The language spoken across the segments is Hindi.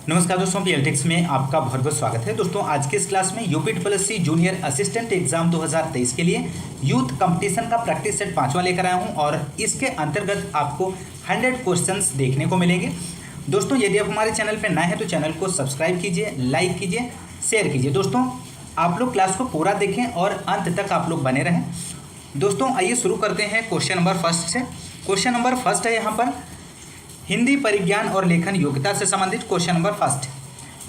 नमस्कार दोस्तों, पीएलटेक्स में आपका बहुत बहुत स्वागत है। दोस्तों आज के इस क्लास में यूपी जूनियर असिस्टेंट एग्जाम 2023 के लिए यूथ कंपटीशन का प्रैक्टिस सेट 5वां लेकर आया हूं और इसके अंतर्गत आपको 100 क्वेश्चंस देखने को मिलेंगे। दोस्तों यदि आप हमारे चैनल पर नए हैं तो चैनल को सब्सक्राइब कीजिए, लाइक कीजिए, शेयर कीजिए। दोस्तों आप लोग क्लास को पूरा देखें और अंत तक आप लोग बने रहें। दोस्तों आइए शुरू करते हैं क्वेश्चन नंबर फर्स्ट से। क्वेश्चन नंबर फर्स्ट है यहाँ पर हिंदी परिज्ञान और लेखन योग्यता से संबंधित। क्वेश्चन नंबर फर्स्ट,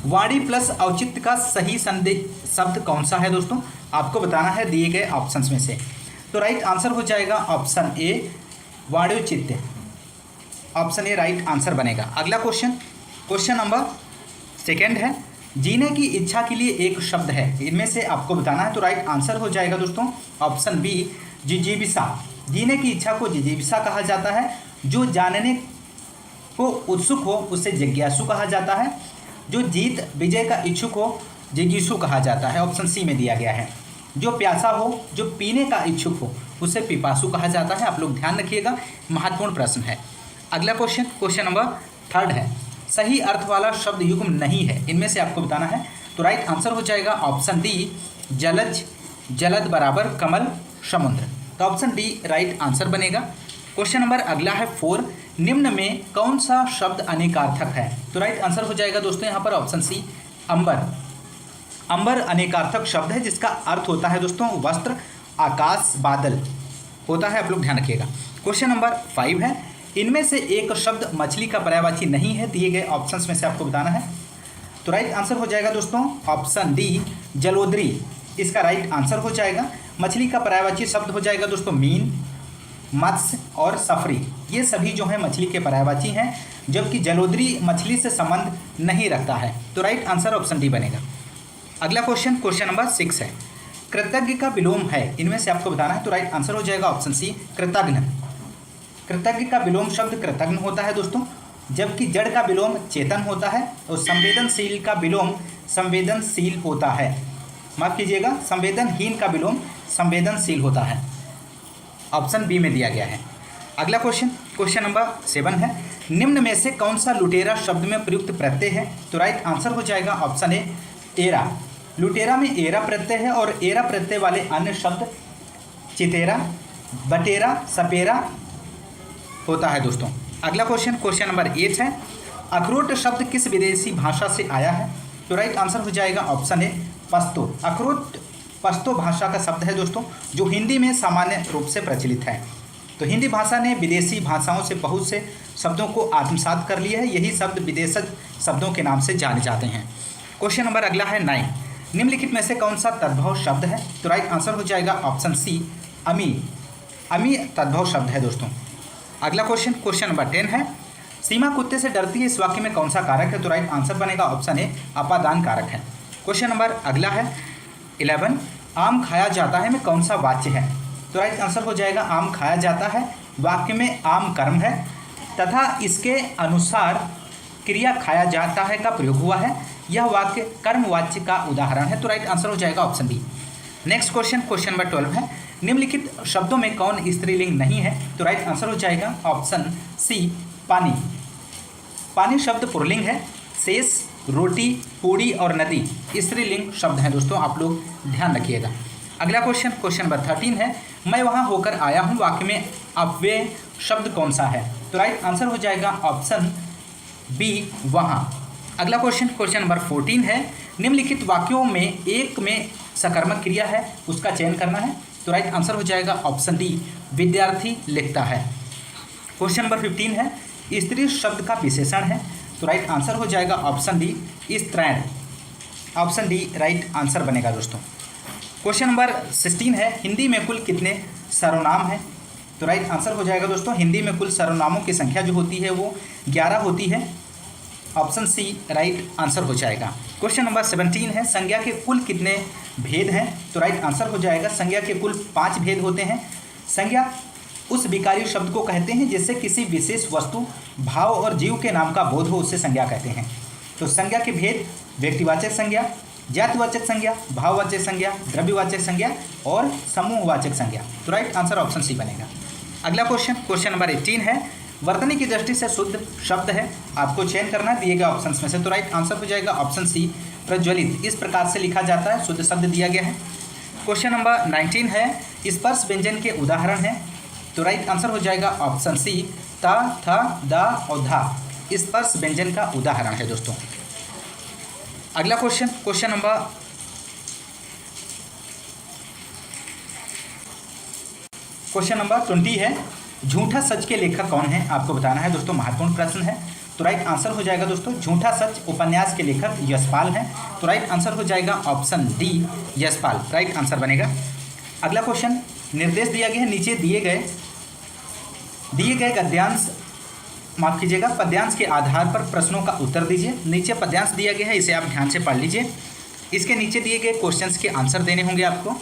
वाणी प्लस औचित्य का सही शब्द कौन सा है? दोस्तों आपको बताना है दिए गए ऑप्शंस में से। तो राइट आंसर हो जाएगा ऑप्शन ए वाण्योचित्य। ऑप्शन ए राइट आंसर बनेगा। अगला क्वेश्चन, क्वेश्चन नंबर सेकेंड है जीने की इच्छा के लिए एक शब्द है, इनमें से आपको बताना है। तो राइट आंसर हो जाएगा दोस्तों ऑप्शन बी जिजीविषा। जीने की इच्छा को जिजीविषा कहा जाता है। जो जानने को उत्सुक हो उसे जिज्ञासु कहा जाता है। जो जीत विजय का इच्छुक हो जिज्ञासु कहा जाता है। ऑप्शन सी में दिया गया है। जो प्यासा हो, जो पीने का इच्छुक हो उसे पिपासु कहा जाता है। आप लोग ध्यान रखिएगा, महत्वपूर्ण प्रश्न है। अगला क्वेश्चन, क्वेश्चन नंबर थर्ड है सही अर्थ वाला शब्द युग्म नहीं है, इनमें से आपको बताना है। तो राइट आंसर हो जाएगा ऑप्शन डी जलज। जलद बराबर कमल समुद्र। तो ऑप्शन डी राइट आंसर बनेगा। क्वेश्चन नंबर अगला है 4, निम्न में कौन सा शब्द अनेकार्थक है? तो राइट आंसर हो जाएगा दोस्तों यहाँ पर ऑप्शन सी अंबर। अंबर अनेकार्थक शब्द है जिसका अर्थ होता है दोस्तों वस्त्र, आकाश, बादल होता है। आप लोग ध्यान रखिएगा। क्वेश्चन नंबर 5 है इनमें से एक शब्द मछली का पर्यायवाची नहीं है, दिए गए ऑप्शंस में से आपको बताना है। तो राइट आंसर हो जाएगा दोस्तों ऑप्शन डी जलोदरी। इसका राइट आंसर हो जाएगा। मछली का पर्यायवाची शब्द हो जाएगा दोस्तों मीन, मत्स्य और सफरी। ये सभी जो हैं मछली के पर्यायवाची हैं, जबकि जलोदरी मछली से संबंध नहीं रखता है। तो राइट आंसर ऑप्शन डी बनेगा। अगला क्वेश्चन, क्वेश्चन नंबर 6 है कृतज्ञ का विलोम है, इनमें से आपको बताना है। तो राइट आंसर हो जाएगा ऑप्शन सी कृतघ्न। कृतज्ञ का विलोम शब्द कृतघ्न होता है दोस्तों, जबकि जड़ का विलोम चेतन होता है और संवेदनशील का विलोम संवेदनशील होता है। माफ कीजिएगा, संवेदनहीन का विलोम संवेदनशील होता है। ऑप्शन बी में दिया गया है। अगला क्वेश्चन, क्वेश्चन नंबर 7 है निम्न में से कौन सा लुटेरा शब्द में प्रयुक्त प्रत्यय है? तो राइट आंसर हो जाएगा ऑप्शन ए एरा। लुटेरा में एरा प्रत्यय है और एरा प्रत्यय वाले अन्य शब्द चितेरा, बटेरा, सपेरा होता है दोस्तों। अगला क्वेश्चन, क्वेश्चन नंबर 8 है अखरोट शब्द किस विदेशी भाषा से आया है? तो राइट आंसर हो जाएगा ऑप्शन ए पश्तो। अखरोट पश्तो भाषा का शब्द है दोस्तों, जो हिंदी में सामान्य रूप से प्रचलित है। तो हिंदी भाषा ने विदेशी भाषाओं से बहुत से शब्दों को आत्मसात कर लिया है। यही शब्द विदेशज शब्दों के नाम से जाने जाते हैं। क्वेश्चन नंबर अगला है 9, निम्नलिखित में से कौन सा तद्भव शब्द है? तो राइट आंसर हो जाएगा ऑप्शन सी अमी। अमी तद्भव शब्द है दोस्तों। अगला क्वेश्चन, क्वेश्चन नंबर 10 है सीमा कुत्ते से डरती है, इस वाक्य में कौन सा कारक है? तो राइट आंसर बनेगा ऑप्शन ए अपादान कारक है। क्वेश्चन नंबर अगला है 11, आम खाया जाता है में कौन सा वाच्य है? तो राइट आंसर हो जाएगा आम खाया जाता है वाक्य में आम कर्म है तथा इसके अनुसार क्रिया खाया जाता है का प्रयोग हुआ है। यह वाक्य कर्म वाच्य का उदाहरण है। तो राइट आंसर हो जाएगा option B. Next question, question number 12 है निम्नलिखित शब्दों में कौन स्त्रीलिंग नहीं है? तो राइट आंसर हो जाएगा ऑप्शन सी पानी। पानी शब्द पुल्लिंग है। शेष, रोटी, पूड़ी और नदी स्त्रीलिंग शब्द हैं दोस्तों, आप लोग ध्यान रखिएगा। अगला क्वेश्चन, क्वेश्चन नंबर 13 है मैं वहाँ होकर आया हूँ वाक्य में अव्यय शब्द कौन सा है? तो राइट आंसर हो जाएगा ऑप्शन बी वहाँ। अगला क्वेश्चन, क्वेश्चन नंबर 14 है निम्नलिखित वाक्यों में एक में सकर्मक क्रिया है, उसका चयन करना है। तो राइट आंसर हो जाएगा ऑप्शन डी विद्यार्थी लिखता है। क्वेश्चन नंबर 15 है स्त्री शब्द का विशेषण है। तो राइट आंसर हो जाएगा ऑप्शन डी स्त्रैण। ऑप्शन डी राइट आंसर बनेगा दोस्तों। क्वेश्चन नंबर 16 है हिंदी में कुल कितने सर्वनाम हैं? तो राइट आंसर हो जाएगा दोस्तों हिंदी में कुल सर्वनामों की संख्या जो होती है वो 11 होती है। ऑप्शन सी राइट आंसर हो जाएगा। क्वेश्चन नंबर 17 है संज्ञा के कुल कितने भेद हैं? तो राइट आंसर हो जाएगा संज्ञा के कुल 5 भेद होते हैं। संज्ञा उस विकारी शब्द को कहते हैं जिससे किसी विशेष वस्तु, भाव और जीव के नाम का बोध हो, उसे संज्ञा कहते हैं। तो संज्ञा के भेद व्यक्तिवाचक संज्ञा, जातिवाचक संज्ञा, भाववाचक संज्ञा, द्रव्यवाचक संज्ञा और समूहवाचक संज्ञा। तो राइट आंसर ऑप्शन सी बनेगा। अगला क्वेश्चन, क्वेश्चन नंबर 18 है वर्तनी की दृष्टि से शुद्ध शब्द है, आपको चयन करना दिए गए ऑप्शन में से। तो राइट आंसर हो जाएगा ऑप्शन सी, प्रज्वलित। इस प्रकार से लिखा जाता है, शुद्ध शब्द दिया गया है। क्वेश्चन नंबर 19 है, स्पर्श व्यंजन के उदाहरण है। तो राइट आंसर हो जाएगा ऑप्शन सी, ता, था, दा और धा स्पर्श व्यंजन का उदाहरण है दोस्तों। अगला क्वेश्चन नंबर 20 है, झूठा सच के लेखक कौन है, आपको बताना है दोस्तों, महत्वपूर्ण प्रश्न है। तो राइट आंसर हो जाएगा दोस्तों, झूठा सच उपन्यास के लेखक यशपाल हैं। तो राइट आंसर हो जाएगा option D, Yashpal, right answer बनेगा। अगला क्वेश्चन, निर्देश दिया गया है, नीचे दिए गए गद्यांश, माफ कीजिएगा, पद्यांश के आधार पर प्रश्नों का उत्तर दीजिए। नीचे पद्यांश दिया गया है, इसे आप ध्यान से पढ़ लीजिए। इसके नीचे दिए गए क्वेश्चंस के आंसर देने होंगे आपको।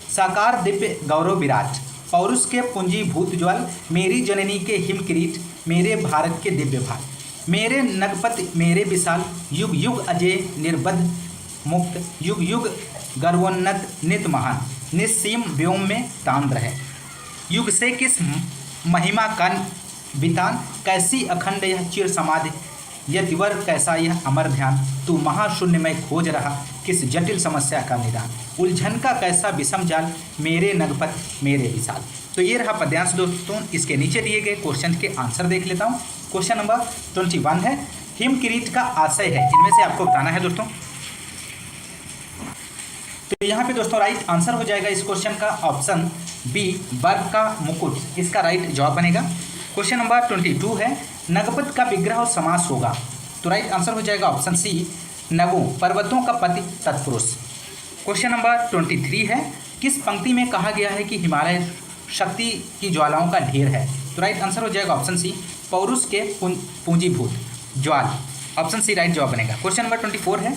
साकार दिव्य गौरव विराट, पौरुष के पुंजीभूत ज्वल, मेरी जननी के हिम किरीट, मेरे भारत के दिव्य भाल, मेरे नगपति मेरे विशाल, युग युग अजय निर्बद्ध मुक्त, युग युग गर्वोन्नत नित महान, निस्सीम व्योम में तांद्र है, युग से किस महिमा का वितान, कैसी अखंड यह चिर समाधि, यतिवर कैसा यह अमर ध्यान, तू महाशून्य में खोज रहा किस जटिल समस्या का निदान, उलझन का कैसा विषम जाल, मेरे नगपत मेरे विशाल। तो ये रहा पद्यांश दोस्तों। इसके नीचे दिए गए क्वेश्चन के आंसर देख लेता हूँ। क्वेश्चन नंबर 21 है, हिम किरीट का आशय है, इनमें से आपको बताना है दोस्तों। तो यहाँ पे दोस्तों राइट आंसर हो जाएगा इस क्वेश्चन का ऑप्शन बी, वर्ग का मुकुट, इसका राइट जवाब बनेगा। क्वेश्चन नंबर 22 है, नगपत का विग्रह और समास होगा। तो राइट आंसर हो जाएगा ऑप्शन सी, नगो, पर्वतों का पति तत्पुरुष। क्वेश्चन नंबर 23 है, किस पंक्ति में कहा गया है कि हिमालय शक्ति की ज्वालाओं का ढेर है। तो राइट आंसर हो जाएगा ऑप्शन सी, पौरुष के पूंजीभूत ज्वाल, ऑप्शन सी राइट जवाब बनेगा। क्वेश्चन नंबर 24 है,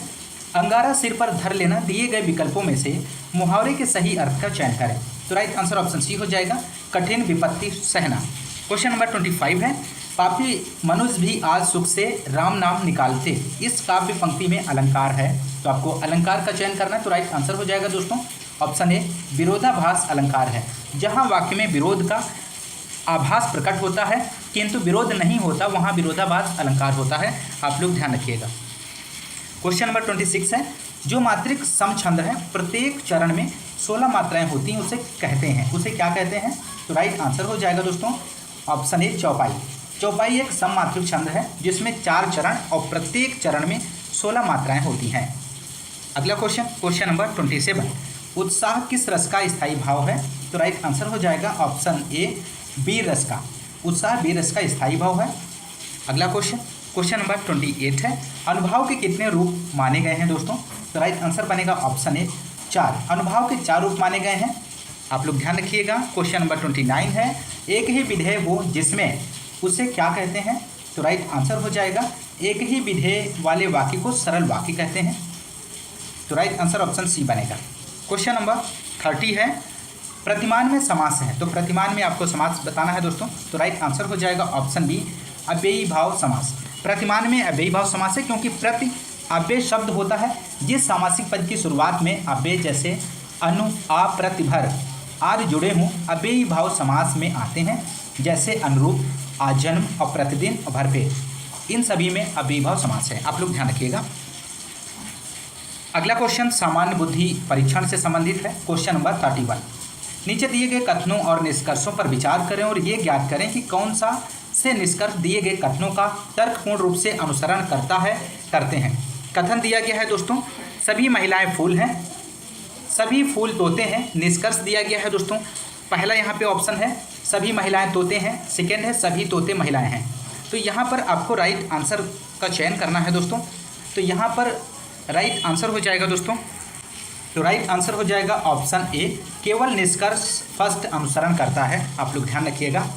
अंगारा सिर पर धर लेना, दिए गए विकल्पों में से मुहावरे के सही अर्थ का चयन करें। तो राइट आंसर ऑप्शन सी हो जाएगा, कठिन विपत्ति सहना। क्वेश्चन नंबर 25 है, पापी मनुष्य भी आज सुख से राम नाम निकालते, इस काव्य पंक्ति में अलंकार है। तो आपको अलंकार का चयन करना है। तो राइट आंसर हो जाएगा दोस्तों ऑप्शन ए, विरोधाभास अलंकार है, जहां वाक्य में विरोध का आभास प्रकट होता है किंतु विरोध नहीं होता, वहां विरोधाभास अलंकार होता है। आप लोग ध्यान रखिएगा। क्वेश्चन नंबर 26 है, जो मात्रिक समछंद है, प्रत्येक चरण में 16 मात्राएं होती हैं, उसे कहते हैं, उसे क्या कहते हैं। तो राइट आंसर हो जाएगा दोस्तों ऑप्शन ए, चौपाई। चौपाई एक सममात्रिक छंद है जिसमें 4 चरण और प्रत्येक चरण में 16 मात्राएं होती हैं। अगला क्वेश्चन नंबर 27, उत्साह किस रस का स्थायी भाव है। तो राइट आंसर हो जाएगा ऑप्शन ए, वीर रस का, उत्साह वीर रस का स्थायी भाव है। अगला क्वेश्चन नंबर 28 है, अनुभाव के कितने रूप माने गए हैं दोस्तों। तो राइट आंसर बनेगा ऑप्शन ए, 4, अनुभाव के 4 रूप माने गए हैं। आप लोग ध्यान रखिएगा। क्वेश्चन नंबर 29 है, एक ही विधेय वो जिसमें, उसे क्या कहते हैं। तो राइट आंसर हो जाएगा, एक ही विधेय वाले वाक्य को सरल वाक्य कहते हैं। तो राइट आंसर ऑप्शन सी बनेगा। क्वेश्चन नंबर 30 है, प्रतिमान में समास है। तो प्रतिमान में आपको समास बताना है दोस्तों। तो राइट आंसर हो जाएगा ऑप्शन बी, अव्ययी भाव समास। प्रतिमान में अव्ययी भाव समास है क्योंकि प्रति अव्यय शब्द होता है जिस सामासिक पद की शुरुआत में अव्यय जैसे अनु, आ, प्रतिभर आदि जुड़े हों, अव्ययी भाव समास में आते हैं, जैसे अनुरूप, आजन्म और प्रतिदिन और भरपेट, इन सभी में अव्ययी भाव समास है। आप लोग ध्यान रखिएगा। अगला क्वेश्चन सामान्य बुद्धि परीक्षण से संबंधित है। क्वेश्चन नंबर 31, नीचे दिए गए कथनों और निष्कर्षों पर विचार करें और ये ज्ञात करें कि कौन सा से निष्कर्ष दिए गए कथनों का तर्कपूर्ण रूप से अनुसरण करते हैं। कथन दिया गया है दोस्तों, सभी महिलाएं फूल हैं, सभी फूल तोते हैं। निष्कर्ष दिया गया है दोस्तों, पहला यहाँ पे ऑप्शन है सभी महिलाएं तोते हैं, सेकेंड है सभी तोते महिलाएं हैं। तो यहाँ पर आपको राइट आंसर का चयन करना है दोस्तों। तो यहाँ पर राइट आंसर हो जाएगा दोस्तों, तो राइट आंसर हो जाएगा ऑप्शन ए, केवल निष्कर्ष फर्स्ट अनुसरण करता है। आप लोग ध्यान रखिएगा।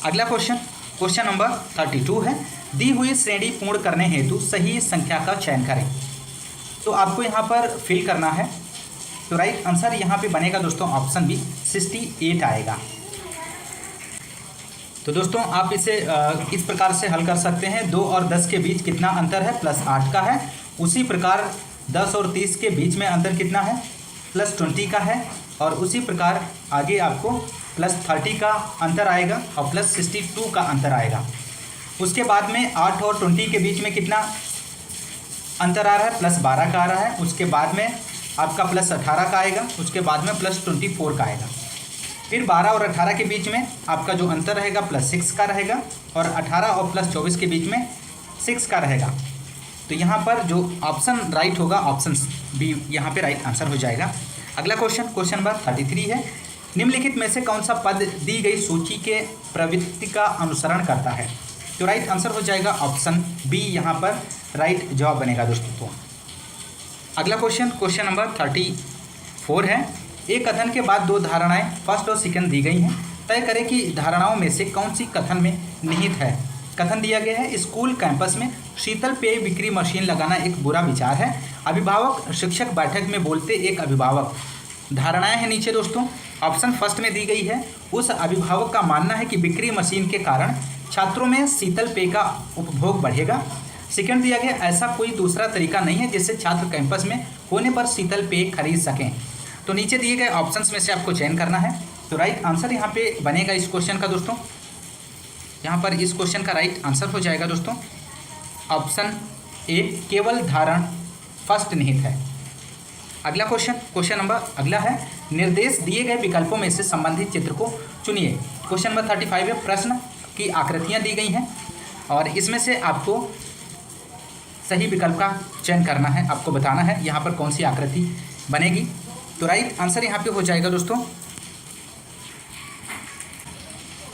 अगला क्वेश्चन नंबर 32 है, दी हुई श्रेणी पूर्ण करने हेतु सही संख्या का चयन करें। तो आपको यहाँ पर फिल करना है। तो राइट आंसर यहाँ पे बनेगा दोस्तों ऑप्शन बी, 68 आएगा। तो दोस्तों आप इसे इस प्रकार से हल कर सकते हैं, 2 और 10 के बीच कितना अंतर है, +8 का है। उसी प्रकार 10 और 30 के बीच में अंतर कितना है, +20 का है। और उसी प्रकार आगे आपको प्लस 30 का अंतर आएगा और प्लस 62 का अंतर आएगा। उसके बाद में 8 और 20 के बीच में कितना अंतर आ रहा है, प्लस 12 का आ रहा है। उसके बाद में आपका प्लस 18 का आएगा, उसके बाद में प्लस 24 का आएगा। फिर 12 और 18 के बीच में आपका जो अंतर रहेगा प्लस 6 का रहेगा, और 18 और प्लस 24 के बीच में 6 का रहेगा। तो यहाँ पर जो ऑप्शन राइट होगा, ऑप्शन बी यहाँ पे राइट आंसर हो जाएगा। अगला क्वेश्चन, क्वेश्चन नंबर 33 है। निम्नलिखित में से कौन सा पद दी गई सूची के प्रवृत्ति का अनुसरण करता है? तो राइट आंसर हो जाएगा ऑप्शन बी, यहाँ पर राइट जवाब बनेगा दोस्तों। तो अगला क्वेश्चन, क्वेश्चन नंबर 34 है। एक कथन के बाद दो धारणाएं फर्स्ट और सेकंड दी गई हैं। तय करें कि धारणाओं में से कौन सी कथन में निहित है। कथन दिया गया है, स्कूल कैंपस में शीतल पेय बिक्री मशीन लगाना एक बुरा विचार है। अभिभावक शिक्षक बैठक में बोलते एक अभिभावक। धारणाएं हैं नीचे दोस्तों। ऑप्शन फर्स्ट में दी गई है, उस अभिभावक का मानना है कि बिक्री मशीन के कारण छात्रों में शीतल पेय का उपभोग बढ़ेगा। सेकंड दिया गया, ऐसा कोई दूसरा तरीका नहीं है जिससे छात्र कैंपस में होने पर शीतल पेय खरीद सकें। तो नीचे दिए गए ऑप्शंस में से आपको चयन करना है। तो राइट आंसर यहाँ पे बनेगा इस क्वेश्चन का दोस्तों। यहाँ पर इस क्वेश्चन का राइट आंसर हो जाएगा दोस्तों ऑप्शन ए, केवल धारण फर्स्ट निहित है। अगला क्वेश्चन, क्वेश्चन नंबर अगला है, निर्देश दिए गए विकल्पों में से संबंधित चित्र को चुनिए। क्वेश्चन नंबर 35 है। प्रश्न की आकृतियाँ दी गई हैं और इसमें से आपको सही विकल्प का चयन करना है, आपको बताना है यहाँ पर कौन सी आकृति बनेगी। तो राइट आंसर यहाँ पे हो जाएगा दोस्तों,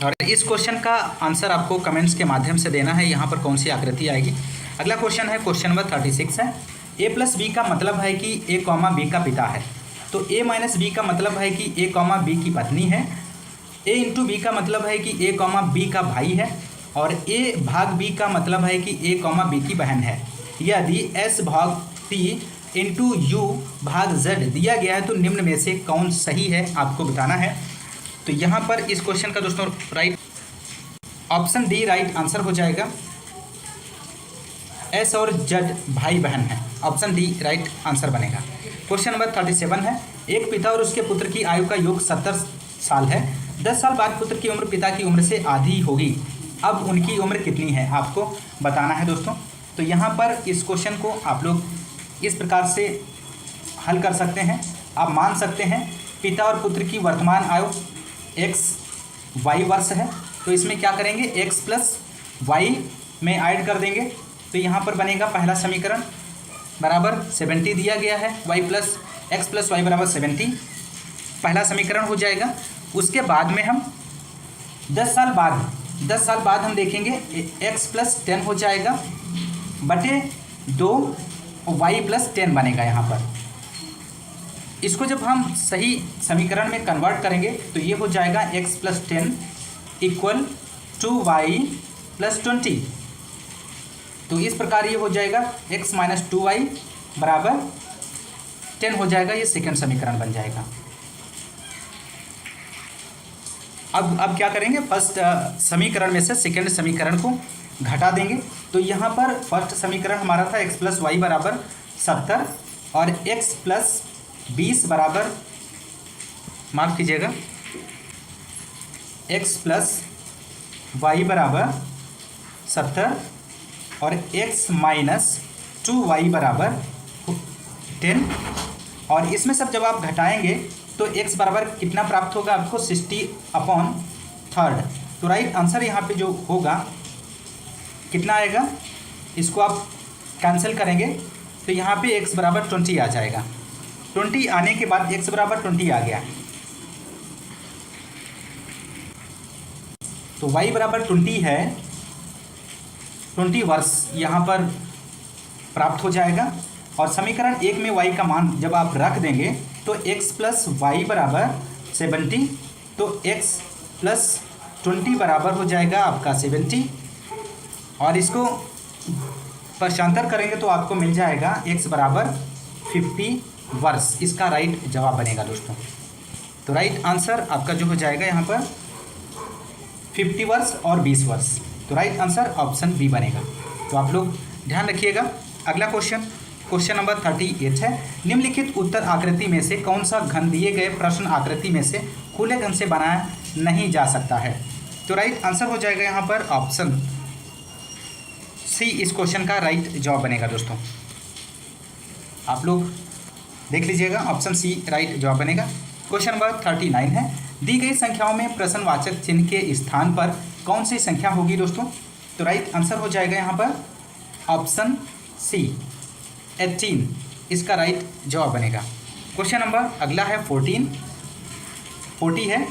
और इस क्वेश्चन का आंसर आपको कमेंट्स के माध्यम से देना है, यहाँ पर कौन सी आकृति आएगी। अगला क्वेश्चन है, क्वेश्चन नंबर 36 है। ए प्लस बी का मतलब है कि ए कॉमा बी का पिता है। तो ए माइनस बी का मतलब है कि ए कॉमा बी की पत्नी है। ए इंटू बी का मतलब है कि ए कॉमा बी का भाई है, और ए भाग बी का मतलब है कि ए कॉमा बी की बहन है। यदि एस भाग टी इंटू यू भाग जेड दिया गया है तो निम्न में से कौन सही है, आपको बताना है। तो यहाँ पर इस क्वेश्चन का दोस्तों right option D right answer हो जाएगा। एस और जेड भाई बहन है, ऑप्शन डी राइट आंसर बनेगा। क्वेश्चन नंबर 37 है। एक पिता और उसके पुत्र की आयु का योग 70 साल है। 10 साल बाद पुत्र की उम्र पिता की उम्र से आधी होगी। अब उनकी उम्र कितनी है, आपको बताना है दोस्तों। तो यहाँ पर इस क्वेश्चन को आप लोग इस प्रकार से हल कर सकते हैं। आप मान सकते हैं पिता और पुत्र की वर्तमान आयु एक्स वाई वर्ष है, तो इसमें क्या करेंगे, एक्स प्लस वाई में ऐड कर देंगे। तो यहाँ पर बनेगा पहला समीकरण बराबर 70 दिया गया है, Y plus X plus Y बराबर 70, पहला समीकरण हो जाएगा। उसके बाद में हम 10 साल बाद हम देखेंगे एक्स प्लस 10 हो जाएगा बटे 2 वाई प्लस 10 बनेगा। यहाँ पर इसको जब हम सही समीकरण में कन्वर्ट करेंगे तो ये हो जाएगा X plus 10 equal to Y plus 20। तो इस प्रकार ये हो जाएगा एक्स माइनस 2y बराबर 10 हो जाएगा। ये सेकंड समीकरण बन जाएगा। अब क्या करेंगे, फर्स्ट समीकरण में से सेकंड समीकरण को घटा देंगे। तो यहाँ पर फर्स्ट समीकरण हमारा था एक्स प्लस वाई बराबर 70 और एक्स प्लस 20 बराबर, माफ़ कीजिएगा, एक्स प्लस वाई बराबर 70 और x माइनस 2y बराबर 10। और इसमें सब जब आप घटाएंगे तो x बराबर कितना प्राप्त होगा आपको, 60/3। तो राइट आंसर यहाँ पे जो होगा कितना आएगा, इसको आप कैंसिल करेंगे तो यहाँ पे x बराबर 20 आ जाएगा। 20 आने के बाद x बराबर 20 आ गया तो y बराबर 20 है, 20 वर्ष यहाँ पर प्राप्त हो जाएगा। और समीकरण 1 में y का मान जब आप रख देंगे तो x प्लस वाई बराबर 70, तो x प्लस 20 बराबर हो जाएगा आपका 70, और इसको पक्षांतर करेंगे तो आपको मिल जाएगा x बराबर 50 वर्ष। इसका राइट जवाब बनेगा दोस्तों। तो राइट आंसर आपका जो हो जाएगा यहाँ पर 50 वर्ष और 20 वर्ष। तो राइट आंसर ऑप्शन बी बनेगा। तो आप लोग ध्यान रखिएगा। अगला क्वेश्चन, क्वेश्चन नंबर 38 है। निम्नलिखित उत्तर आकृति में से कौन सा घन दिए गए प्रश्न आकृति में से खुले घन से बनाया नहीं जा सकता है। तो राइट आंसर हो जाएगा यहाँ पर ऑप्शन सी इस क्वेश्चन का राइट जवाब बनेगा दोस्तों। आप लोग देख लीजिएगा, ऑप्शन सी राइट जवाब बनेगा। क्वेश्चन नंबर 39 है, दी गई संख्याओं में प्रश्नवाचक चिन्ह के स्थान पर कौन सी संख्या होगी दोस्तों? तो राइट आंसर हो जाएगा यहाँ पर ऑप्शन सी 18 इसका राइट जवाब बनेगा। क्वेश्चन नंबर अगला है 40 है,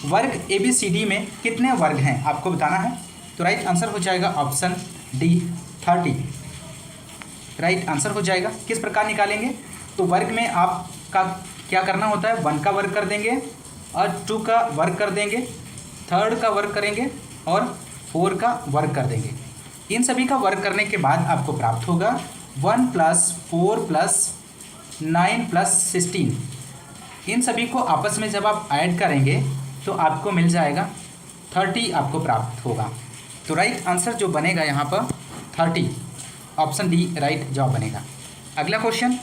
वर्ग ABCD में कितने वर्ग हैं आपको बताना है। तो राइट आंसर हो जाएगा ऑप्शन डी 30 राइट आंसर हो जाएगा। किस प्रकार निकालेंगे? तो वर्ग में आपका क्या करना होता है, 1 का वर्ग कर देंगे और 2 का वर्ग कर देंगे, 3 का वर्ग करेंगे और 4 का वर्ग कर देंगे। इन सभी का वर्ग करने के बाद आपको प्राप्त होगा 1 + 4 + 9 + 16। इन सभी को आपस में जब आप ऐड करेंगे तो आपको मिल जाएगा 30 आपको प्राप्त होगा। तो राइट आंसर जो बनेगा यहाँ पर 30 ऑप्शन डी राइट जवाब बनेगा। अगला क्वेश्चन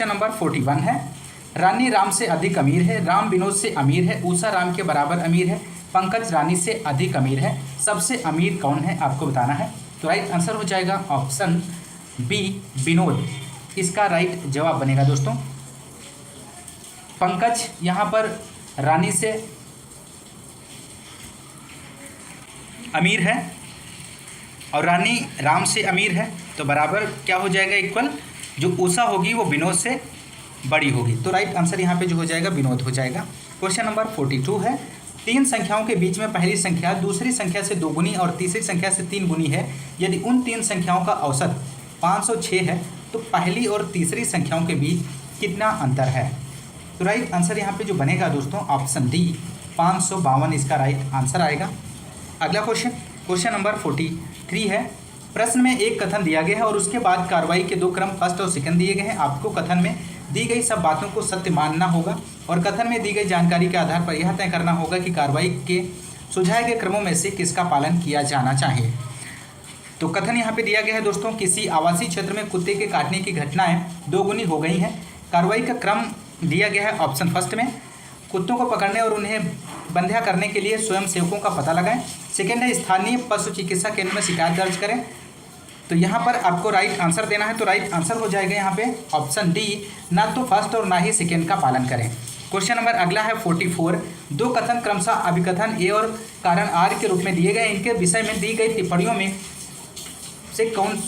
नंबर 41 है, रानी राम से अधिक अमीर है, राम विनोद से अमीर है, उषा राम के बराबर अमीर है, पंकज रानी से अधिक अमीर है, सबसे अमीर कौन है आपको बताना है। तो राइट आंसर हो जाएगा ऑप्शन बी विनोद इसका राइट जवाब बनेगा दोस्तों। पंकज यहाँ पर रानी से अमीर है और रानी राम से अमीर है, तो बराबर क्या हो जाएगा, इक्वल। जो उषा होगी वो विनोद से बड़ी होगी, तो राइट आंसर यहाँ पे जो हो जाएगा विनोद हो जाएगा। क्वेश्चन नंबर 42 है, 3 संख्याओं के बीच में पहली संख्या दूसरी संख्या से 2 गुनी और तीसरी संख्या से 3 गुनी है, यदि उन 3 संख्याओं का औसत 506 है तो पहली और तीसरी संख्याओं के बीच कितना अंतर है। तो राइट आंसर यहाँ पे जो बनेगा दोस्तों ऑप्शन डी 552 इसका राइट आंसर आएगा। अगला क्वेश्चन नंबर 43 है, प्रश्न में एक कथन दिया गया है और उसके बाद कार्रवाई के 2 क्रम फर्स्ट और सेकंड दिए गए हैं। आपको कथन में दी गई सब बातों को सत्य मानना होगा और कथन में दी गई जानकारी के आधार पर यह तय करना होगा कि कार्रवाई के सुझाए गए क्रमों में से किसका पालन किया जाना चाहिए। तो कथन यहाँ पे दिया गया है दोस्तों, किसी आवासीय क्षेत्र में कुत्ते के काटने की घटनाएं 2 गुनी हो गई हैं। कार्रवाई का क्रम दिया गया है ऑप्शन फर्स्ट में, कुत्तों को पकड़ने और उन्हें बंध्या करने के लिए स्वयं सेवकों का पता लगाएं। सेकेंड है, स्थानीय पशु चिकित्सा केंद्र में शिकायत दर्ज करें। तो यहाँ पर आपको राइट आंसर देना है, तो राइट आंसर हो जाएगा यहाँ पे ऑप्शन डी, ना तो फर्स्ट और ना ही सेकेंड का पालन करें। क्वेश्चन नंबर अगला है 44, 2 कथन क्रमशः अभिकथन ए और कारण आर के रूप में दिए गए, इनके विषय में दी गई टिप्पणियों में से कौन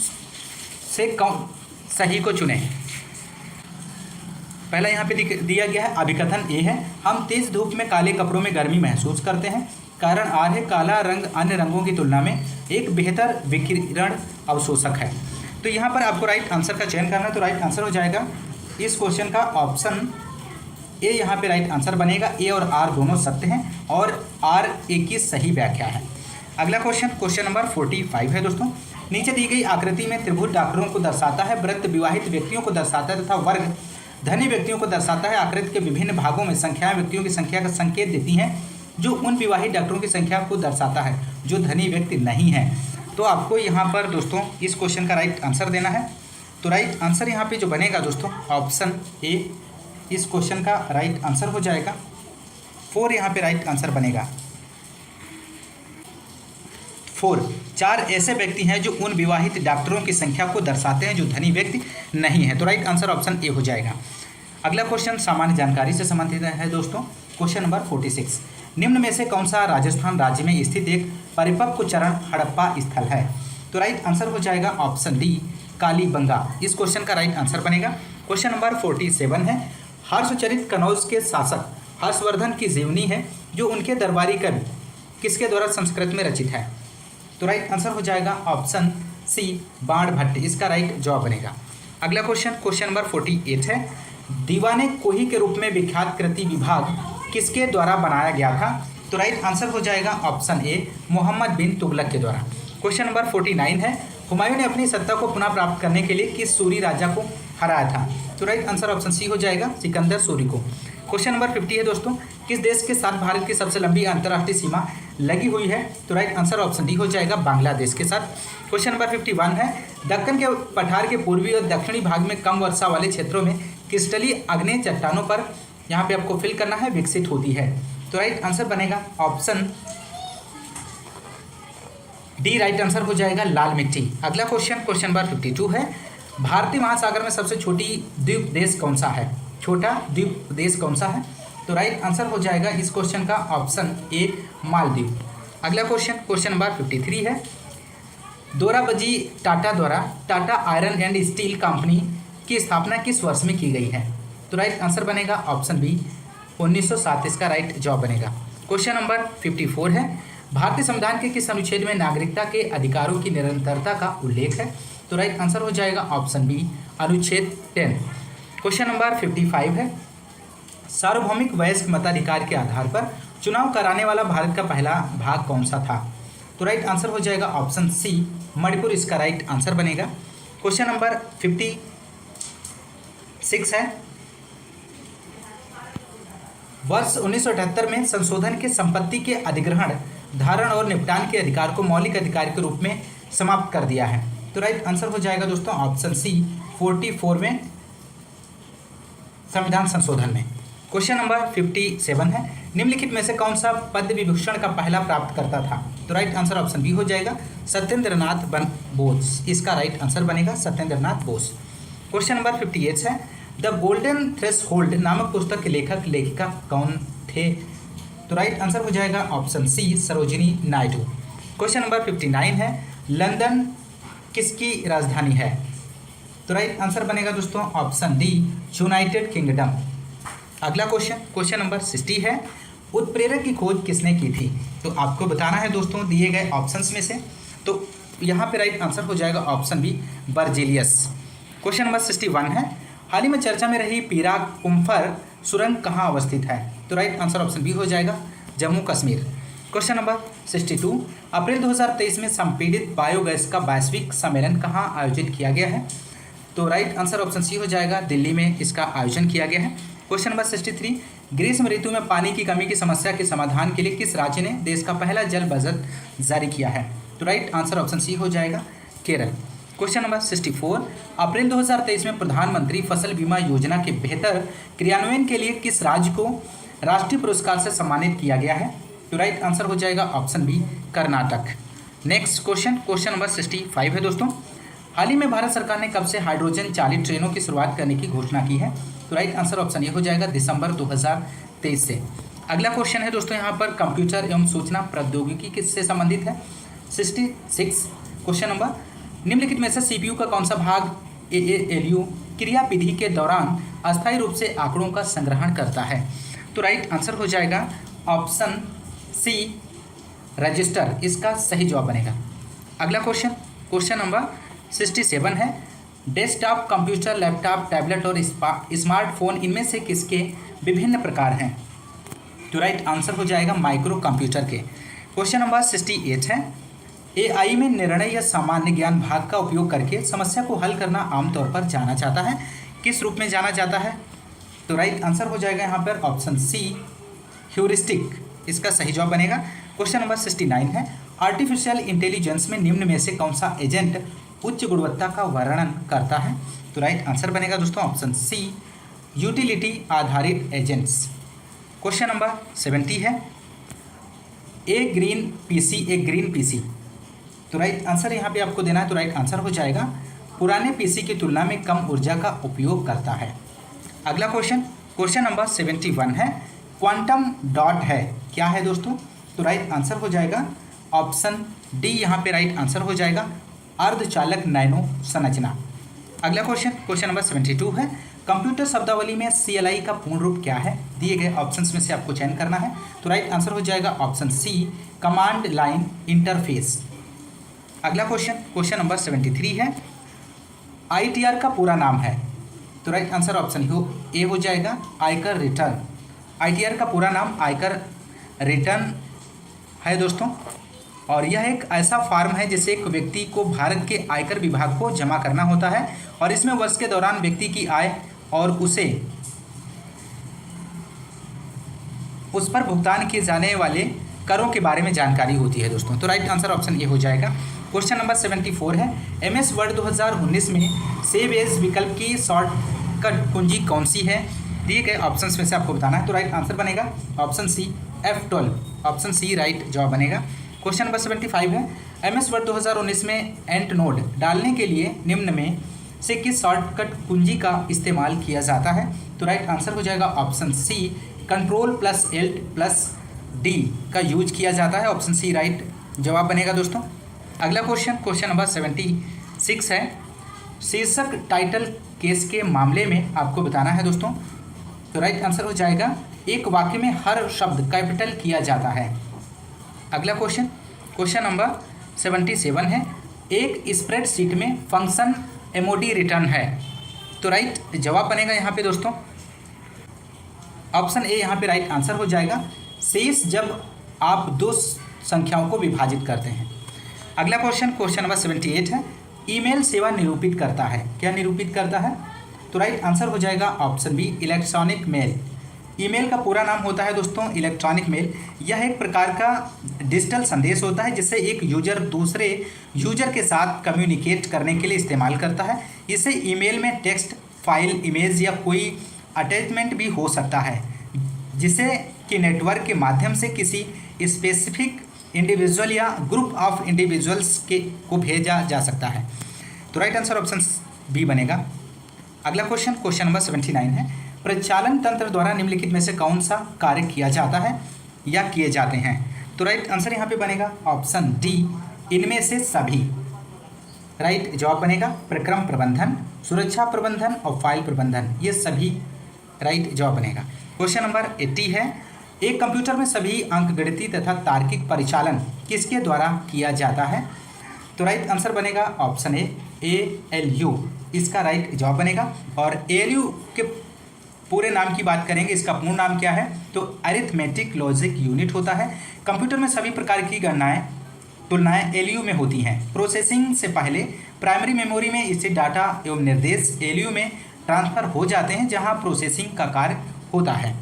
सही को चुने। पहला यहाँ पे दिया गया है अभिकथन ए है, हम तेज धूप में काले कपड़ों में गर्मी महसूस करते हैं। कारण आर है, काला रंग अन्य रंगों की तुलना में एक बेहतर विकिरण अवशोषक है। तो यहाँ पर आपको राइट आंसर का चयन करना है, तो राइट आंसर हो जाएगा इस क्वेश्चन का ऑप्शन ए यहाँ पे राइट आंसर बनेगा। ए और आर दोनों सत्य हैं और आर ए की सही व्याख्या है। अगला क्वेश्चन नंबर 45 है दोस्तों, नीचे दी गई आकृति में त्रिभुज डॉक्टरों को दर्शाता है, वृत्त विवाहित व्यक्तियों को दर्शाता है तथा वर्ग धनी व्यक्तियों को दर्शाता है। आकृति के विभिन्न भागों में संख्याएं व्यक्तियों की संख्या का संकेत देती हैं, जो उन विवाहित डॉक्टरों की संख्या को दर्शाता है जो धनी व्यक्ति नहीं है। तो आपको यहाँ पर दोस्तों इस क्वेश्चन का राइट आंसर देना है। तो राइट आंसर यहाँ पे जो बनेगा दोस्तों ऑप्शन ए इस क्वेश्चन का राइट आंसर हो जाएगा। 4 यहाँ पे राइट आंसर बनेगा। 4 ऐसे व्यक्ति हैं जो उन विवाहित डॉक्टरों की संख्या को दर्शाते हैं जो धनी व्यक्ति नहीं है। तो राइट आंसर ऑप्शन ए हो जाएगा। अगला क्वेश्चन सामान्य जानकारी से संबंधित है दोस्तों। क्वेश्चन नंबर 46, निम्न में से कौन सा राजस्थान राज्य में स्थित एक परिपक्व चरण हड़प्पा स्थल है। तो राइट आंसर हो जाएगा ऑप्शन डी कालीबंगा इस क्वेश्चन का राइट आंसर बनेगा। क्वेश्चन नंबर 47 है, हर्षचरित कनौज के शासक हर्षवर्धन की जीवनी है जो उनके दरबारी कवि किसके द्वारा संस्कृत में रचित है। तो राइट आंसर हो जाएगा ऑप्शन सी बाण भट्ट इसका राइट जवाब बनेगा। अगला क्वेश्चन नंबर 48 है, दीवाने कोही के रूप में विख्यात कृति विभाग किसके द्वारा बनाया गया था। तो राइट आंसर हो जाएगा ऑप्शन ए मोहम्मद बिन तुगलक के द्वारा। क्वेश्चन नंबर 49 है, हुमायूं ने अपनी सत्ता को पुनः प्राप्त करने के लिए किस सूरी राजा को हराया था। तो राइट आंसर ऑप्शन सी हो जाएगा सिकंदर सूरी को। क्वेश्चन नंबर 50 है दोस्तों, किस देश के साथ भारत की सबसे लंबी अंतर्राष्ट्रीय सीमा लगी हुई है। तो राइट आंसर ऑप्शन डी हो जाएगा बांग्लादेश के साथ। क्वेश्चन नंबर 51 है, दक्कन के पठार के पूर्वी और दक्षिणी भाग में कम वर्षा वाले क्षेत्रों में क्रिस्टलीय आग्नेय चट्टानों पर यहाँ पे आपको फिल करना है विकसित होती है। तो राइट आंसर बनेगा ऑप्शन डी, राइट आंसर हो जाएगा लाल मिट्टी। अगला क्वेश्चन, क्वेश्चन नंबर 52 है, भारतीय महासागर में सबसे छोटी द्वीप देश कौन सा है? छोटा द्वीप देश कौन सा है? तो राइट आंसर हो जाएगा इस क्वेश्चन का ऑप्शन ए, मालदीव। अगला क्वेश्चन, क्वेश्चन नंबर 53 है, दोराबजी टाटा द्वारा Tata iron and steel company की स्थापना किस वर्ष में की गई है? तो राइट आंसर बनेगा ऑप्शन बी, 1907 इसका राइट जवाब बनेगा। क्वेश्चन नंबर 54 है, भारतीय संविधान के किस अनुच्छेद में नागरिकता के अधिकारों की निरंतरता का उल्लेख है? तो राइट आंसर हो जाएगा ऑप्शन बी, अनुच्छेद 10। क्वेश्चन नंबर 55 है, सार्वभौमिक वयस्क मताधिकार के आधार पर चुनाव कराने वाला भारत का पहला भाग कौन सा था? तो राइट आंसर हो जाएगा ऑप्शन सी, मणिपुर इसका राइट आंसर बनेगा। क्वेश्चन नंबर 56 है, वर्ष 1978 में संशोधन के संपत्ति के अधिग्रहण, धारण और निपटान के अधिकार को मौलिक अधिकार के रूप में समाप्त कर दिया है। तो राइट आंसर हो जाएगा दोस्तों ऑप्शन सी, 44वें संविधान संशोधन में। क्वेश्चन नंबर 57 है, निम्नलिखित में से कौन सा पद्म विभूषण का पहला प्राप्त करता था? तो राइट आंसर ऑप्शन बी हो जाएगा, सत्येंद्रनाथ बोस इसका राइट आंसर बनेगा, सत्येंद्रनाथ बोस। क्वेश्चन नंबर 58 है, द गोल्डन थ्रेशहोल्ड नामक पुस्तक के लेखक लेखिका कौन थे? तो राइट आंसर हो जाएगा option C, Sarojini Naidu. Question number 59 है, लंदन किसकी राजधानी है? तो राइट आंसर बनेगा दोस्तों ऑप्शन डी, यूनाइटेड किंगडम। अगला क्वेश्चन, क्वेश्चन नंबर 60 है, उत्प्रेरक की खोज किसने की थी? तो आपको बताना है दोस्तों दिए गए ऑप्शंस में से, तो यहाँ पे राइट आंसर हो जाएगा option B, Berzelius. Question number 61 है, हाल ही में चर्चा में रही पीराकुम्फर सुरंग कहाँ अवस्थित है? तो राइट आंसर ऑप्शन बी हो जाएगा, जम्मू कश्मीर। क्वेश्चन नंबर 62, अप्रैल 2023 में संपीड़ित बायोगैस का वैश्विक सम्मेलन कहाँ आयोजित किया गया है? तो राइट आंसर ऑप्शन सी हो जाएगा, दिल्ली में इसका आयोजन किया गया है। क्वेश्चन नंबर 63, ग्रीष्म ऋतु में पानी की कमी की समस्या के समाधान के लिए किस राज्य ने देश का पहला जल बजट जारी किया है? तो राइट आंसर ऑप्शन सी हो जाएगा, केरल। क्वेश्चन नंबर 64, अप्रैल 2023 में प्रधानमंत्री फसल बीमा योजना के बेहतर क्रियान्वयन के लिए किस राज्य को राष्ट्रीय पुरस्कार से सम्मानित किया गया है? तो राइट आंसर हो जाएगा option B, Karnataka. Next question, question number 65 है दोस्तों, हाल ही में भारत सरकार ने कब से हाइड्रोजन चालित ट्रेनों की शुरुआत करने की घोषणा की है? तो राइट आंसर ऑप्शन ये हो जाएगा, दिसंबर 2023 से। अगला क्वेश्चन है दोस्तों यहाँ पर कंप्यूटर एवं सूचना प्रौद्योगिकी किससे संबंधित है? 66 क्वेश्चन नंबर, निम्नलिखित में से सीपीयू का कौन सा भाग एएलयू क्रियाविधि के दौरान अस्थायी रूप से आंकड़ों का संग्रहण करता है? तो राइट आंसर हो जाएगा ऑप्शन सी, रजिस्टर इसका सही जवाब बनेगा। अगला क्वेश्चन, क्वेश्चन नंबर 67 है, डेस्कटॉप कंप्यूटर, लैपटॉप, टैबलेट और स्मार्टफोन इनमें से किसके विभिन्न प्रकार हैं? तो राइट आंसर हो जाएगा माइक्रो कंप्यूटर के। क्वेश्चन नंबर 68 है, एआई में निर्णय या सामान्य ज्ञान भाग का उपयोग करके समस्या को हल करना आमतौर पर जाना जाता है, किस रूप में जाना जाता है? तो राइट आंसर हो जाएगा यहाँ पर ऑप्शन सी, ह्यूरिस्टिक इसका सही जवाब बनेगा। क्वेश्चन नंबर 69 है, आर्टिफिशियल इंटेलिजेंस में निम्न में से कौन सा एजेंट उच्च गुणवत्ता का वर्णन करता है? तो राइट आंसर बनेगा दोस्तों ऑप्शन सी, यूटिलिटी आधारित एजेंट्स। क्वेश्चन नंबर 70 है, ए ग्रीन पीसी। तो राइट आंसर यहाँ पे आपको देना है, तो राइट आंसर हो जाएगा पुराने पीसी की तुलना में कम ऊर्जा का उपयोग करता है। अगला क्वेश्चन, क्वेश्चन नंबर 71 है, क्वांटम डॉट है क्या है दोस्तों? तो राइट आंसर हो जाएगा ऑप्शन डी, यहाँ पे राइट आंसर हो जाएगा अर्धचालक नैनो संरचना। अगला क्वेश्चन, क्वेश्चन नंबर 72 है, कंप्यूटर शब्दावली में CLI का पूर्ण रूप क्या है? दिए गए ऑप्शंस में से आपको चयन करना है, तो राइट आंसर हो जाएगा option C, command line interface. अगला क्वेश्चन, क्वेश्चन नंबर 73 है, ITR का पूरा नाम है? तो राइट आंसर ऑप्शन ए हो जाएगा, आयकर रिटर्न। ITR का पूरा नाम आयकर रिटर्न है दोस्तों, और यह एक ऐसा फॉर्म है जिसे एक व्यक्ति को भारत के आयकर विभाग को जमा करना होता है, और इसमें वर्ष के दौरान व्यक्ति की आय और उस पर भुगतान किए जाने वाले करों के बारे में जानकारी होती है दोस्तों। तो राइट आंसर ऑप्शन ए हो जाएगा। क्वेश्चन नंबर 74 है, MS वर्ड 2019 में सेव एज विकल्प की शॉर्टकट कुंजी कौन सी है? दिए गए ऑप्शंस में से आपको बताना है, तो राइट आंसर बनेगा option C, F12 option C right जवाब बनेगा। क्वेश्चन नंबर 75 है MS वर्ड 2019 में एंड नोड डालने के लिए निम्न में से किस शॉर्टकट कुंजी का इस्तेमाल किया जाता है? तो राइट आंसर हो जाएगा ऑप्शन सी Ctrl+Alt+D का यूज किया जाता है। ऑप्शन सी राइट जवाब बनेगा दोस्तों। अगला क्वेश्चन नंबर 76 है शीर्षक टाइटल केस के मामले में आपको बताना है दोस्तों। तो राइट आंसर हो जाएगा एक वाक्य में हर शब्द कैपिटल किया जाता है। अगला क्वेश्चन नंबर 77 है एक स्प्रेडशीट में फंक्शन एमओडी रिटर्न है। तो राइट जवाब बनेगा यहाँ पे दोस्तों ऑप्शन ए यहाँ पे राइट आंसर हो जाएगा शेष जब आप दो संख्याओं को विभाजित करते हैं। अगला क्वेश्चन नंबर 78 है ईमेल सेवा निरूपित करता है। क्या निरूपित करता है? तो राइट आंसर हो जाएगा option B electronic mail. Email का पूरा नाम होता है दोस्तों इलेक्ट्रॉनिक मेल। यह एक प्रकार का डिजिटल संदेश होता है जिसे एक यूजर दूसरे यूजर के साथ कम्युनिकेट करने के लिए इस्तेमाल करता है। इसे ईमेल में टेक्स्ट, फाइल, इमेज या कोई अटैचमेंट भी हो सकता है जिसे कि नेटवर्क के माध्यम से किसी स्पेसिफिक इंडिविजुअल या ग्रुप ऑफ इंडिविजुअल्स को भेजा जा सकता है। तो राइट आंसर ऑप्शन बी बनेगा। अगला क्वेश्चन नंबर 79 है प्रचालन तंत्र द्वारा निम्नलिखित में से कौन सा कार्य किया जाता है या किए जाते हैं? तो राइट आंसर यहाँ पे बनेगा ऑप्शन डी इनमें से सभी। राइट जवाब बनेगा प्रक्रम प्रबंधन, सुरक्षा प्रबंधन और फाइल प्रबंधन, ये सभी राइट जवाब बनेगा। क्वेश्चन नंबर 80 है एक कंप्यूटर में सभी अंकगणितीय तथा तार्किक परिचालन किसके द्वारा किया जाता है? तो राइट आंसर बनेगा ऑप्शन ए ALU इसका राइट जवाब बनेगा। और ALU के पूरे नाम की बात करेंगे, इसका पूर्ण नाम क्या है? तो अरिथमेटिक लॉजिक यूनिट होता है। कंप्यूटर में सभी प्रकार की तुलनाएं ALU में होती हैं। प्रोसेसिंग से पहले प्राइमरी मेमोरी में स्थित डाटा एवं निर्देश ALU में ट्रांसफ़र हो जाते हैं जहां प्रोसेसिंग का कार्य होता है।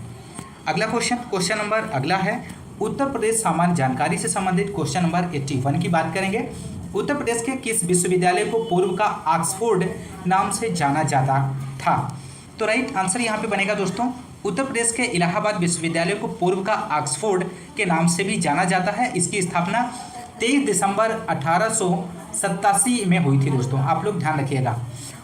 अगला क्वेश्चन नंबर अगला है उत्तर प्रदेश सामान्य जानकारी से संबंधित क्वेश्चन नंबर 81 की बात करेंगे। उत्तर प्रदेश के किस विश्वविद्यालय को पूर्व का ऑक्सफोर्ड नाम से जाना जाता था? तो राइट आंसर यहाँ पे बनेगा दोस्तों उत्तर प्रदेश के इलाहाबाद विश्वविद्यालय को पूर्व का ऑक्सफोर्ड के नाम से भी जाना जाता है। इसकी स्थापना 23 दिसंबर 1887 में हुई थी दोस्तों, आप लोग ध्यान रखिएगा।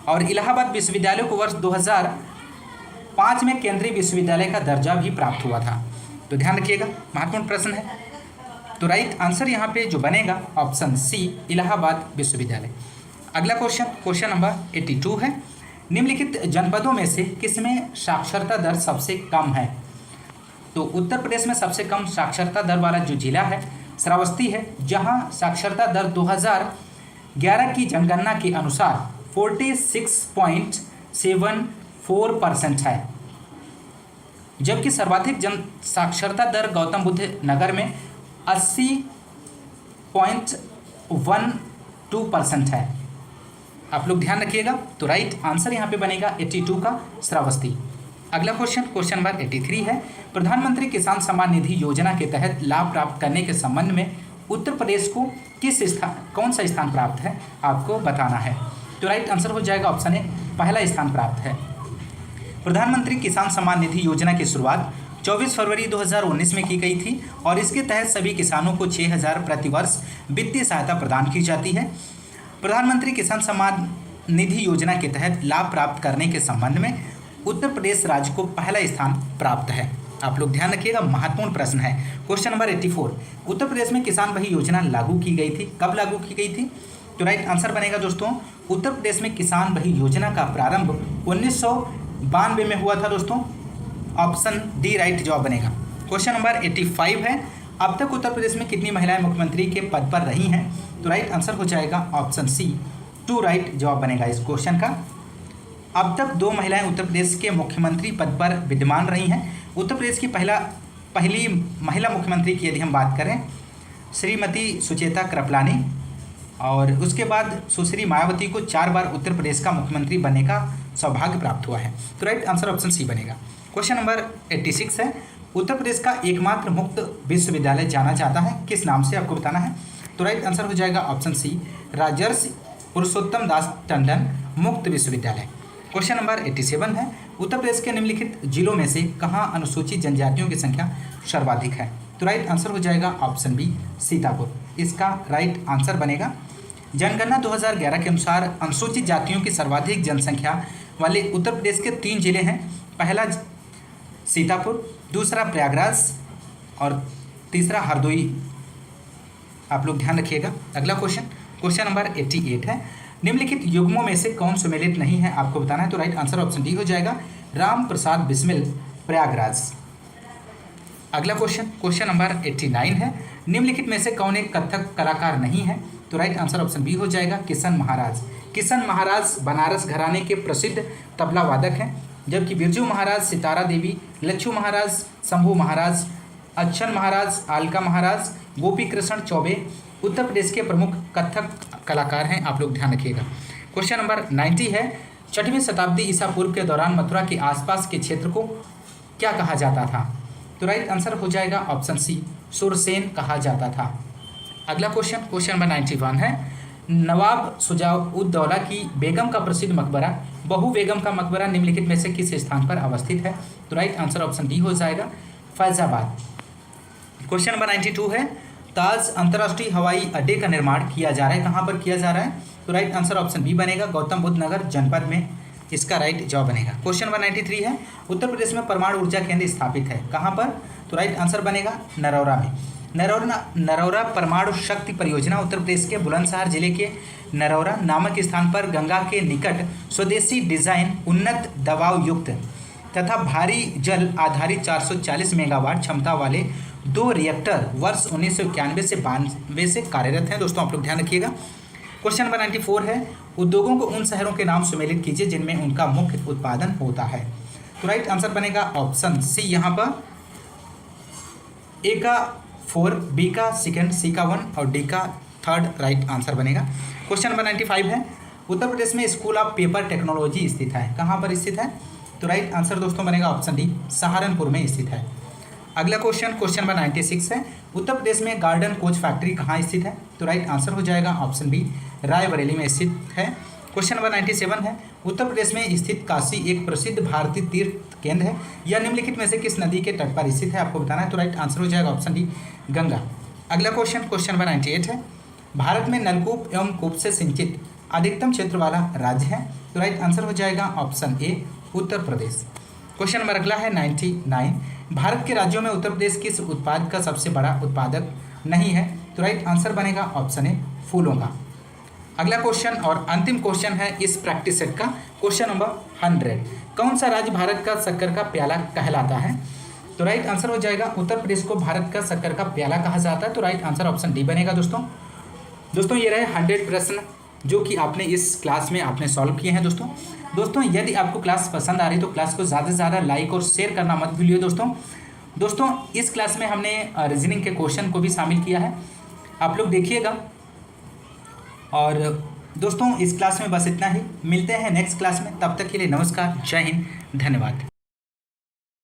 और इलाहाबाद विश्वविद्यालय को वर्ष 2005 में केंद्रीय विश्वविद्यालय का दर्जा भी प्राप्त हुआ था। तो ध्यान रखिएगा, महत्वपूर्ण प्रश्न है। तो राइट आंसर यहाँ पे जो बनेगा ऑप्शन सी इलाहाबाद विश्वविद्यालय। अगला क्वेश्चन नंबर 82 है निम्नलिखित जनपदों में से किसमें साक्षरता दर सबसे कम है? तो उत्तर प्रदेश में सबसे कम साक्षरता दर वाला जो जिला है श्रावस्ती है, जहां साक्षरता दर 2011 की जनगणना के अनुसार 46.74% है। जबकि सर्वाधिक जन साक्षरता दर गौतम बुद्ध नगर में 80.12% है। आप लोग ध्यान रखिएगा। तो राइट आंसर यहाँ पे बनेगा 82 का श्रावस्ती। अगला क्वेश्चन नंबर 83 है प्रधानमंत्री किसान सम्मान निधि योजना के तहत लाभ प्राप्त करने के संबंध में उत्तर प्रदेश को कौन सा स्थान प्राप्त है आपको बताना है। तो राइट आंसर हो जाएगा ऑप्शन ए पहला स्थान प्राप्त है। प्रधानमंत्री किसान सम्मान निधि योजना की शुरुआत 24 फरवरी 2019 में की गई थी और इसके तहत सभी किसानों को 6,000 प्रति वर्ष वित्तीय सहायता प्रदान की जाती है। प्रधानमंत्री किसान सम्मान निधि योजना के तहत लाभ प्राप्त करने के संबंध में उत्तर प्रदेश राज्य को पहला स्थान प्राप्त है। आप लोग ध्यान रखिएगा, महत्वपूर्ण प्रश्न है। क्वेश्चन नंबर 84 उत्तर प्रदेश में किसान बही योजना लागू की गई थी, कब लागू की गई थी? तो राइट आंसर बनेगा दोस्तों उत्तर प्रदेश में किसान बही योजना का प्रारंभ 1992 में हुआ था दोस्तों। ऑप्शन डी राइट जवाब बनेगा। क्वेश्चन नंबर 85 है अब तक उत्तर प्रदेश में कितनी महिलाएं मुख्यमंत्री के पद पर रही हैं? तो राइट आंसर हो जाएगा ऑप्शन सी 2 राइट जवाब बनेगा इस क्वेश्चन का। अब तक 2 महिलाएं उत्तर प्रदेश के मुख्यमंत्री पद पर विद्यमान रही हैं। उत्तर प्रदेश की पहली महिला मुख्यमंत्री की यदि हम बात करें श्रीमती सुचेता कृपलानी, और उसके बाद सुश्री मायावती को 4 बार उत्तर प्रदेश का मुख्यमंत्री बनने का सौभाग्य प्राप्त हुआ है। तो राइट आंसर ऑप्शन सी बनेगा। क्वेश्चन नंबर 86 है उत्तर प्रदेश का एकमात्र मुक्त विश्वविद्यालय जाना जाता है, किस नाम से आपको बताना है? तो राइट आंसर हो जाएगा ऑप्शन सी राजर्षि पुरुषोत्तम दास टंडन मुक्त विश्वविद्यालय। क्वेश्चन नंबर 87 है उत्तर प्रदेश के निम्नलिखित जिलों में से कहाँ अनुसूचित जनजातियों की संख्या सर्वाधिक है? तो राइट आंसर हो जाएगा ऑप्शन बी सीतापुर, इसका राइट आंसर बनेगा। जनगणना 2011 के अनुसार अनुसूचित जातियों की सर्वाधिक जनसंख्या वाले उत्तर प्रदेश के 3 जिले हैं। पहला सीतापुर, दूसरा प्रयागराज और तीसरा हरदोई। आप लोग ध्यान रखिएगा। अगला क्वेश्चन नंबर 88 है, निम्नलिखित युग्मों में से कौन सुमेलित नहीं है, आपको बताना है। तो राइट आंसर ऑप्शन डी हो जाएगा, राम प्रसाद बिस्मिल प्रयागराज। अगला क्वेश्चन नंबर 89 है, निम्नलिखित में से कौन एक कथक कलाकार नहीं है। तो राइट आंसर ऑप्शन बी हो जाएगा, किशन महाराज। किशन महाराज बनारस घराने के प्रसिद्ध तबला वादक हैं, जबकि बिरजू महाराज, सितारा देवी, लच्छू महाराज, शंभू महाराज, अच्छन महाराज, आलका महाराज, गोपी कृष्ण चौबे उत्तर प्रदेश के प्रमुख कथक कलाकार हैं। आप लोग ध्यान रखिएगा। क्वेश्चन नंबर 90 है, 6वीं शताब्दी ईसा पूर्व के दौरान मथुरा के आसपास के क्षेत्र को क्या कहा जाता था। तो राइट आंसर हो जाएगा ऑप्शन सी, सुरसेन कहा जाता था। अगला क्वेश्चन नंबर 91 है, नवाब शुजाउद्दौला की बेगम का प्रसिद्ध मकबरा बहू बेगम का मकबरा निम्नलिखित में से किस स्थान पर अवस्थित है। तो राइट आंसर ऑप्शन डी हो जाएगा, फैजाबाद। क्वेश्चन नंबर 92 है, ताज अंतर्राष्ट्रीय हवाई अड्डे का निर्माण किया जा रहा है, कहाँ पर किया जा रहा है। तो राइट आंसर ऑप्शन बी बनेगा, गौतम बुद्ध नगर जनपद में इसका राइट जवाब बनेगा। क्वेश्चन नंबर 93 है, उत्तर प्रदेश में परमाणु ऊर्जा केंद्र स्थापित है, कहाँ पर। तो राइट आंसर बनेगा नरौरा में। नरौरा परमाणु शक्ति परियोजना उत्तर प्रदेश के बुलंदशहर जिले के नरौरा नामक स्थान पर गंगा के निकट स्वदेशी डिजाइन, उन्नत दबाव युक्त तथा भारी जल आधारित 440 मेगावाट क्षमता वाले 2 रिएक्टर वर्ष 1991 से 92 से कार्यरत हैं। दोस्तों आप लोग ध्यान रखिएगा। क्वेश्चन नंबर 94 है, उद्योगों को उन शहरों के नाम सुमेलित कीजिए जिनमें उनका मुख्य उत्पादन होता है। तो राइट आंसर बनेगा ऑप्शन सी, यहाँ पर ए का 4, बी का 2, सी का 1 और डी का 3 राइट आंसर बनेगा। क्वेश्चन नंबर 95 है, उत्तर प्रदेश में स्कूल ऑफ पेपर टेक्नोलॉजी स्थित है, कहाँ पर स्थित है। तो राइट आंसर दोस्तों बनेगा ऑप्शन डी, सहारनपुर में स्थित है। अगला क्वेश्चन नंबर 96 है, उत्तर प्रदेश में गार्डन कोच फैक्ट्री कहाँ स्थित है। तो राइट आंसर हो जाएगा ऑप्शन बी, रायबरेली में स्थित है। क्वेश्चन नंबर 97 है, उत्तर प्रदेश में स्थित काशी एक प्रसिद्ध भारतीय तीर्थ केंद्र है, यह निम्नलिखित में से किस नदी के तट पर स्थित है, आपको बताना है। तो राइट आंसर हो जाएगा ऑप्शन डी, गंगा। अगला क्वेश्चन नंबर 98 है, भारत में नलकूप एवं कूप से सिंचित अधिकतम क्षेत्र वाला राज्य है। तो राइट आंसर हो जाएगा ऑप्शन ए, उत्तर प्रदेश। क्वेश्चन नंबर अगला है 99, भारत के राज्यों में उत्तर प्रदेश किस उत्पाद का सबसे बड़ा उत्पादक नहीं है। तो राइट आंसर बनेगा ऑप्शन ए, फूलों का। अगला क्वेश्चन और अंतिम क्वेश्चन है इस प्रैक्टिस सेट का, क्वेश्चन नंबर 100, कौन सा राज्य भारत का शक्कर का प्याला कहलाता है। तो राइट आंसर हो जाएगा, उत्तर प्रदेश को भारत का शक्कर का प्याला कहा जाता है। तो राइट आंसर ऑप्शन डी बनेगा। दोस्तों ये रहे 100 प्रश्न जो कि आपने इस क्लास में आपने सॉल्व किए हैं। दोस्तों यदि आपको क्लास पसंद आ रही तो क्लास को ज़्यादा से ज़्यादा लाइक और शेयर करना मत भूलिए। दोस्तों इस क्लास में हमने रीजनिंग के क्वेश्चन को भी शामिल किया है, आप लोग देखिएगा। और दोस्तों इस क्लास में बस इतना ही, मिलते हैं नेक्स्ट क्लास में, तब तक के लिए नमस्कार, जय हिंद, धन्यवाद।